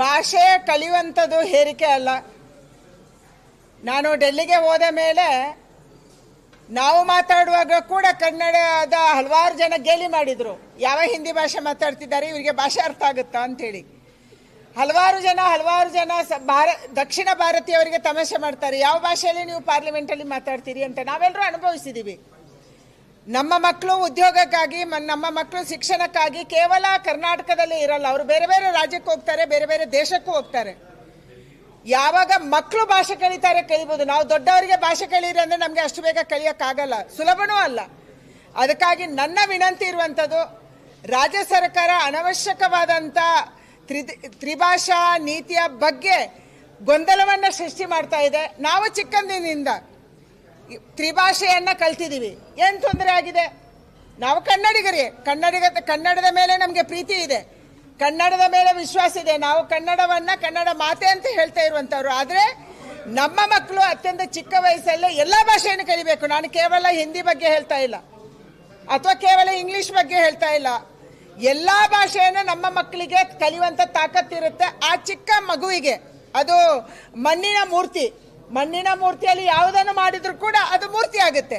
ಭಾಷೆ ಕಲಿಯುವಂಥದ್ದು ಹೇರಿಕೆ ಅಲ್ಲ. ನಾನು ಡೆಲ್ಲಿಗೆ ಹೋದ ಮೇಲೆ ನಾವು ಮಾತಾಡುವಾಗ ಕೂಡ ಕನ್ನಡದ ಹಲವಾರು ಜನ ಗೇಲಿ ಮಾಡಿದರು, ಯಾವ ಹಿಂದಿ ಭಾಷೆ ಮಾತಾಡ್ತಿದ್ದಾರೆ, ಇವರಿಗೆ ಭಾಷೆ ಅರ್ಥ ಆಗುತ್ತಾ ಅಂಥೇಳಿ. ಹಲವಾರು ಜನ ದಕ್ಷಿಣ ಭಾರತೀಯವರಿಗೆ ತಮಾಷೆ ಮಾಡ್ತಾರೆ, ಯಾವ ಭಾಷೆಯಲ್ಲಿ ನೀವು ಪಾರ್ಲಿಮೆಂಟಲ್ಲಿ ಮಾತಾಡ್ತೀರಿ ಅಂತ. ನಾವೆಲ್ಲರೂ ಅನುಭವಿಸಿದ್ದೀವಿ. ನಮ್ಮ ಮಕ್ಕಳು ಉದ್ಯೋಗಕ್ಕಾಗಿ, ನಮ್ಮ ಮಕ್ಕಳು ಶಿಕ್ಷಣಕ್ಕಾಗಿ ಕೇವಲ ಕರ್ನಾಟಕದಲ್ಲಿ ಇರಲ್ಲ, ಅವರು ಬೇರೆ ಬೇರೆ ರಾಜ್ಯಕ್ಕೆ ಹೋಗ್ತಾರೆ, ಬೇರೆ ಬೇರೆ ದೇಶಕ್ಕೂ ಹೋಗ್ತಾರೆ. ಯಾವಾಗ ಮಕ್ಕಳು ಭಾಷೆ ಕಲಿತಾರೆ ಕಲಿಬೋದು. ನಾವು ದೊಡ್ಡವರಿಗೆ ಭಾಷೆ ಕಲೀರಿ ಅಂದರೆ ನಮಗೆ ಅಷ್ಟು ಬೇಗ ಕಲಿಯೋಕ್ಕಾಗಲ್ಲ, ಸುಲಭನೂ ಅಲ್ಲ. ಅದಕ್ಕಾಗಿ ನನ್ನ ವಿನಂತಿ ಇರುವಂಥದ್ದು, ರಾಜ್ಯ ಸರ್ಕಾರ ಅನವಶ್ಯಕವಾದಂಥ ತ್ರಿಭಾಷಾ ನೀತಿಯ ಬಗ್ಗೆ ಗೊಂದಲವನ್ನು ಸೃಷ್ಟಿ ಮಾಡ್ತಾ ಇದೆ. ನಾವು ಚಿಕ್ಕಂದಿನಿಂದ ತ್ರಿಭಾಷೆಯನ್ನು ಕಲ್ತಿದ್ದೀವಿ, ಏನು ತೊಂದರೆ ಆಗಿದೆ? ನಾವು ಕನ್ನಡಿಗರೇ, ಕನ್ನಡದ ಮೇಲೆ ನಮಗೆ ಪ್ರೀತಿ ಇದೆ, ಕನ್ನಡದ ಮೇಲೆ ವಿಶ್ವಾಸ ಇದೆ. ನಾವು ಕನ್ನಡವನ್ನು ಕನ್ನಡ ಮಾತೆ ಅಂತ ಹೇಳ್ತಾ ಇರುವಂಥವ್ರು. ಆದರೆ ನಮ್ಮ ಮಕ್ಕಳು ಅತ್ಯಂತ ಚಿಕ್ಕ ವಯಸ್ಸಲ್ಲೇ ಎಲ್ಲ ಭಾಷೆಯನ್ನು ಕಲಿಬೇಕು. ನಾನು ಕೇವಲ ಹಿಂದಿ ಬಗ್ಗೆ ಹೇಳ್ತಾ ಇಲ್ಲ, ಅಥವಾ ಕೇವಲ ಇಂಗ್ಲಿಷ್ ಬಗ್ಗೆ ಹೇಳ್ತಾ ಇಲ್ಲ. ಎಲ್ಲ ಭಾಷೆಯನ್ನು ನಮ್ಮ ಮಕ್ಕಳಿಗೆ ಕಲಿಯುವಂಥ ತಾಕತ್ತಿರುತ್ತೆ. ಆ ಚಿಕ್ಕ ಮಗುವಿಗೆ ಅದು ಮಣ್ಣಿನ ಮೂರ್ತಿಯಲ್ಲಿ ಯಾವುದನ್ನು ಮಾಡಿದರೂ ಕೂಡ ಅದು ಮೂರ್ತಿ ಆಗುತ್ತೆ.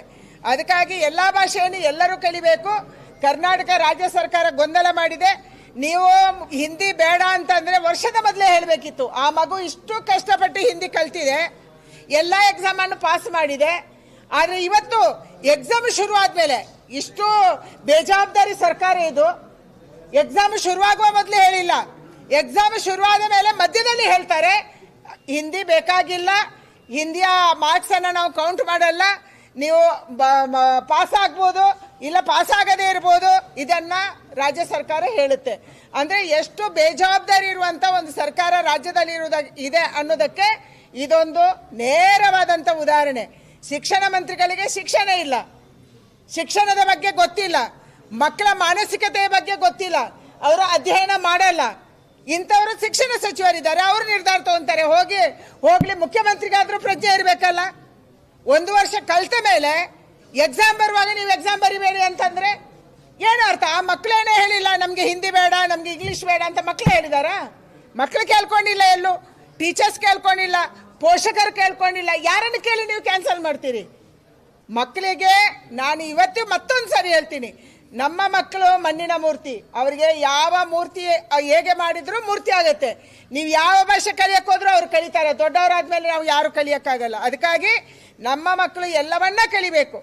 ಅದಕ್ಕಾಗಿ ಎಲ್ಲ ಭಾಷೆಯನ್ನು ಎಲ್ಲರೂ ಕಲಿಬೇಕು. ಕರ್ನಾಟಕ ರಾಜ್ಯ ಸರ್ಕಾರ ಗೊಂದಲ ಮಾಡಿದೆ. ನೀವು ಹಿಂದಿ ಬೇಡ ಅಂತಂದರೆ ವರ್ಷದ ಮೊದಲೇ ಹೇಳಬೇಕಿತ್ತು. ಆ ಮಗು ಇಷ್ಟು ಕಷ್ಟಪಟ್ಟು ಹಿಂದಿ ಕಲ್ತಿದೆ, ಎಲ್ಲ ಎಕ್ಸಾಮನ್ನು ಪಾಸ್ ಮಾಡಿದೆ. ಆದರೆ ಇವತ್ತು ಎಕ್ಸಾಮ್ ಶುರು ಆದಮೇಲೆ ಇಷ್ಟು ಬೇಜವಾಬ್ದಾರಿ ಸರ್ಕಾರ ಇದು. ಎಕ್ಸಾಮ್ ಶುರುವಾಗುವ ಮೊದಲೇ ಹೇಳಿಲ್ಲ, ಎಕ್ಸಾಮ್ ಶುರುವಾದ ಮೇಲೆ ಮಧ್ಯದಲ್ಲಿ ಹೇಳ್ತಾರೆ ಹಿಂದಿ ಬೇಕಾಗಿಲ್ಲ, ಹಿಂದಿಯ ಮಾರ್ಕ್ಸನ್ನು ನಾವು ಕೌಂಟ್ ಮಾಡಲ್ಲ, ನೀವು ಪಾಸ್ ಆಗ್ಬೋದು ಇಲ್ಲ ಪಾಸ್ ಆಗದೇ ಇರ್ಬೋದು. ಇದನ್ನು ರಾಜ್ಯ ಸರ್ಕಾರ ಹೇಳುತ್ತೆ. ಅಂದರೆ ಎಷ್ಟು ಬೇಜವಾಬ್ದಾರಿ ಇರುವಂಥ ಒಂದು ಸರ್ಕಾರ ರಾಜ್ಯದಲ್ಲಿ ಇದೆ ಅನ್ನೋದಕ್ಕೆ ಇದೊಂದು ನೇರವಾದಂಥ ಉದಾಹರಣೆ. ಶಿಕ್ಷಣ ಮಂತ್ರಿಗಳಿಗೆ ಶಿಕ್ಷಣ ಇಲ್ಲ, ಶಿಕ್ಷಣದ ಬಗ್ಗೆ ಗೊತ್ತಿಲ್ಲ, ಮಕ್ಕಳ ಮಾನಸಿಕತೆಯ ಬಗ್ಗೆ ಗೊತ್ತಿಲ್ಲ, ಅವರು ಅಧ್ಯಯನ ಮಾಡಲ್ಲ. ಇಂಥವರು ಶಿಕ್ಷಣ ಸಚಿವರಿದ್ದಾರೆ, ಅವರು ನಿರ್ಧಾರ ತಗೊಂತಾರೆ. ಹೋಗ್ಲಿ ಮುಖ್ಯಮಂತ್ರಿಗಾದ್ರೂ ಪ್ರಜ್ಞೆ ಇರಬೇಕಲ್ಲ. ಒಂದು ವರ್ಷ ಕಲಿತ ಮೇಲೆ ಎಕ್ಸಾಮ್ ಬರುವಾಗ ನೀವು ಎಕ್ಸಾಮ್ ಬರಿಬೇಡಿ ಅಂತಂದ್ರೆ ಏನು ಅರ್ಥ? ಆ ಮಕ್ಕಳೇನೇ ಹೇಳಿಲ್ಲ ನಮಗೆ ಹಿಂದಿ ಬೇಡ, ನಮಗೆ ಇಂಗ್ಲೀಷ್ ಬೇಡ ಅಂತ ಮಕ್ಕಳು ಹೇಳಿದಾರ? ಮಕ್ಕಳು ಕೇಳ್ಕೊಂಡಿಲ್ಲ, ಎಲ್ಲೂ ಟೀಚರ್ಸ್ ಕೇಳ್ಕೊಂಡಿಲ್ಲ, ಪೋಷಕರು ಕೇಳ್ಕೊಂಡಿಲ್ಲ. ಯಾರನ್ನು ಕೇಳಿ ನೀವು ಕ್ಯಾನ್ಸಲ್ ಮಾಡ್ತೀರಿ? ಮಕ್ಕಳಿಗೆ ನಾನು ಇವತ್ತು ಮತ್ತೊಂದು ಸರಿ ಹೇಳ್ತೀನಿ, ನಮ್ಮ ಮಕ್ಕಳು ಮಣ್ಣಿನ ಮೂರ್ತಿ. ಅವರಿಗೆ ಯಾವ ಮೂರ್ತಿ ಹೇಗೆ ಮಾಡಿದ್ರು ಮೂರ್ತಿ ಆಗುತ್ತೆ. ನೀವು ಯಾವ ಭಾಷೆ ಕಲಿಯಕ್ಕೆ ಹೋದ್ರೂ ಅವ್ರು ಕಲಿತಾರೆ. ದೊಡ್ಡವರಾದ್ಮೇಲೆ ನಾವು ಯಾರು ಕಲಿಯೋಕ್ಕಾಗಲ್ಲ. ಅದಕ್ಕಾಗಿ ನಮ್ಮ ಮಕ್ಕಳು ಎಲ್ಲವನ್ನ ಕಲಿಬೇಕು.